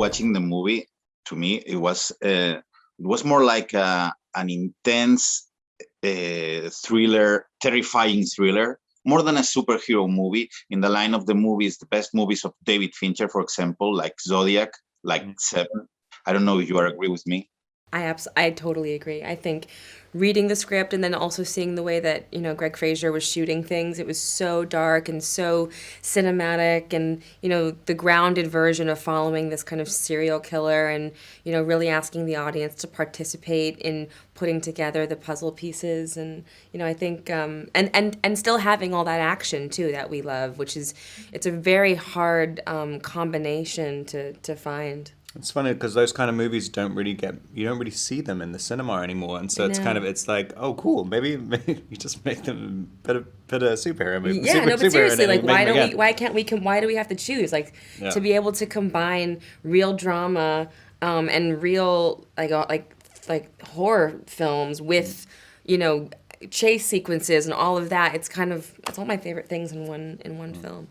watching the movie, to me, it was more like an intense thriller, terrifying thriller, more than a superhero movie. In the line of the movies, the best movies of David Fincher, for example, like Zodiac, like Seven. I don't know if you agree with me. I totally agree. I think reading the script and then also seeing the way that, Greg Fraser was shooting things, it was so dark and so cinematic, and, the grounded version of following this kind of serial killer and, really asking the audience to participate in putting together the puzzle pieces. And, I think, and still having all that action too that we love, it's a very hard combination to find. It's funny because those kind of movies you don't really see them in the cinema anymore, and so it's like, oh, cool, maybe you just make them put a superhero movie. Yeah, no, but seriously, like, why do we have to choose? Like, to be able to combine real drama and real like horror films with, chase sequences and all of that. It's all my favorite things in one film.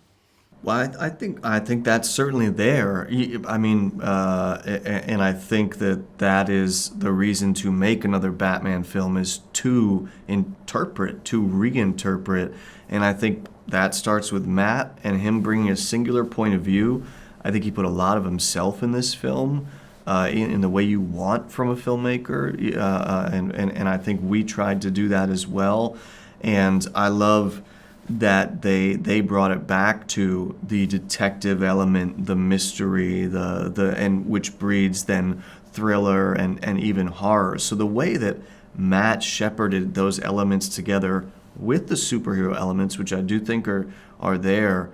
Well, I think that's certainly there. I mean, and I think that is the reason to make another Batman film, is to reinterpret. And I think that starts with Matt and him bringing a singular point of view. I think he put a lot of himself in this film, in the way you want from a filmmaker. And I think we tried to do that as well. And I love that they brought it back to the detective element, the mystery, and which breeds then thriller and even horror. So the way that Matt shepherded those elements together with the superhero elements, which I do think are there,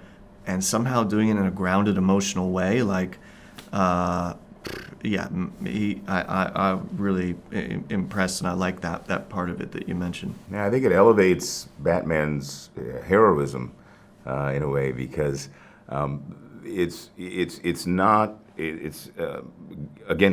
and somehow doing it in a grounded, emotional way, like, I really impressed, and I like that part of it that you mentioned. Yeah, I think it elevates Batman's heroism in a way, because again,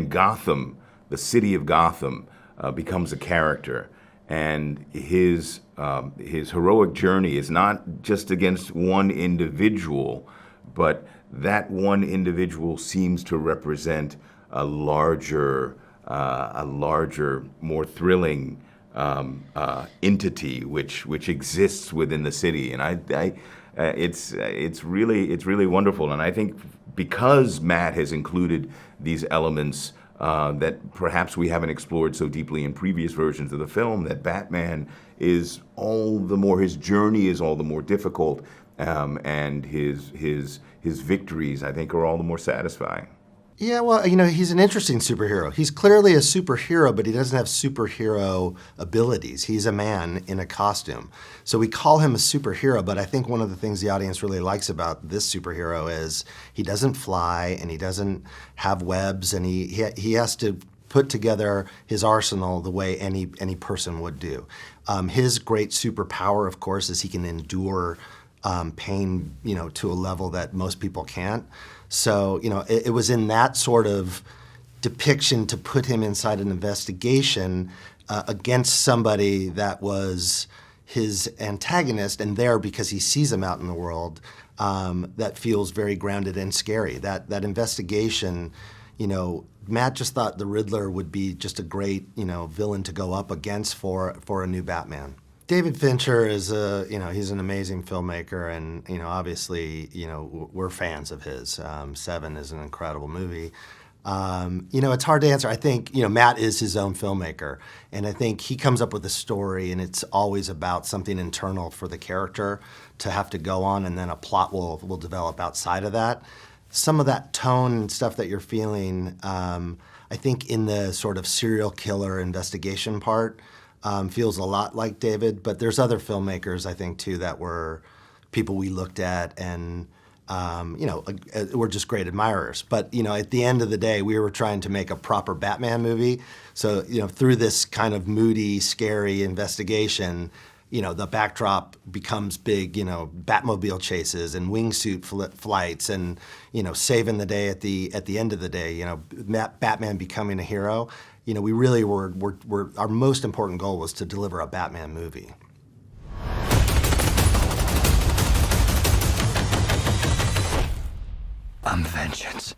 Gotham, the city of Gotham, becomes a character, and his heroic journey is not just against one individual, but that one individual seems to represent a larger, more thrilling entity which exists within the city, and it's really wonderful. And I think because Matt has included these elements that perhaps we haven't explored so deeply in previous versions of the film, that Batman is all the more, his journey is all the more difficult, and his victories, I think, are all the more satisfying. Yeah, well, he's an interesting superhero. He's clearly a superhero, but he doesn't have superhero abilities. He's a man in a costume. So we call him a superhero, but I think one of the things the audience really likes about this superhero is he doesn't fly, and he doesn't have webs, and he has to put together his arsenal the way any person would do. His great superpower, of course, is he can endure pain, to a level that most people can't. So, it was in that sort of depiction to put him inside an investigation against somebody that was his antagonist, and there because he sees him out in the world, that feels very grounded and scary. That investigation, Matt just thought the Riddler would be just a great, villain to go up against for a new Batman. David Fincher is he's an amazing filmmaker, and obviously we're fans of his. Seven is an incredible movie. It's hard to answer. I think Matt is his own filmmaker, and I think he comes up with a story, and it's always about something internal for the character to have to go on, and then a plot will develop outside of that. Some of that tone and stuff that you're feeling, I think in the sort of serial killer investigation part, feels a lot like David, but there's other filmmakers, I think, too, that were people we looked at and, we're just great admirers. But, at the end of the day, we were trying to make a proper Batman movie. So, through this kind of moody, scary investigation, the backdrop becomes big, Batmobile chases and wingsuit flights and, saving the day at the end of the day, Batman becoming a hero. We really were our most important goal was to deliver a Batman movie. I'm vengeance.